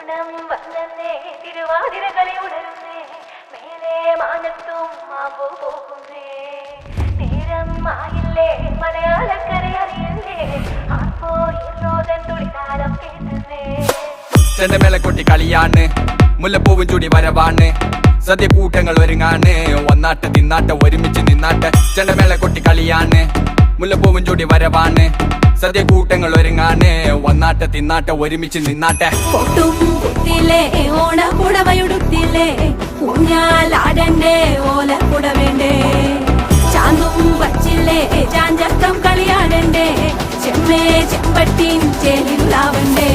ഓണം വന്നേ തിരുവാതിരകളി ഉണരുന്നേ മേലെ മാനത്തും മാമ്പോ പോകുന്നേ നേരം ആയില്ലേ മലയാളക്കര അറിയല്ലേ ആപ്പോ ഇറോദൻ തുളിതാളം കേട്ടുന്നേ ചെണ്ടമേള കൊട്ടി കളിയാണ് മുല്ലപ്പൂവും ചൂടി വരവാണ് സദ്യ കൂട്ടങ്ങൾ ഒരുങ്ങാണ് ഒന്നാട്ട് തിന്നാട്ട് ഒരുമിച്ച് നിന്നാട്ട് ചെണ്ടമേള കൊട്ടി കളിയാണ് മുല്ലപ്പൂവും ചൂടി വരവാണ് സദ്യ കൂട്ടങ്ങൾ ഒരുങ്ങാണ് ഒന്നാട്ട് തിന്നാട്ട് ഒരുമിച്ച് നിന്നാട്ടെ പൊട്ടും കുത്തിലേ ഓണപ്പുടവയുടുത്തില്ലേ ഊഞ്ഞാലാടണ്ടേ ഓലക്കുട വേണ്ടേ ചാന്തും വച്ചില്ലേ ചാഞ്ചക്കം കളിയാടണ്ടേ ചെമ്മേ ചെമ്പട്ടിൻ ചേലിലാവണ്ടേ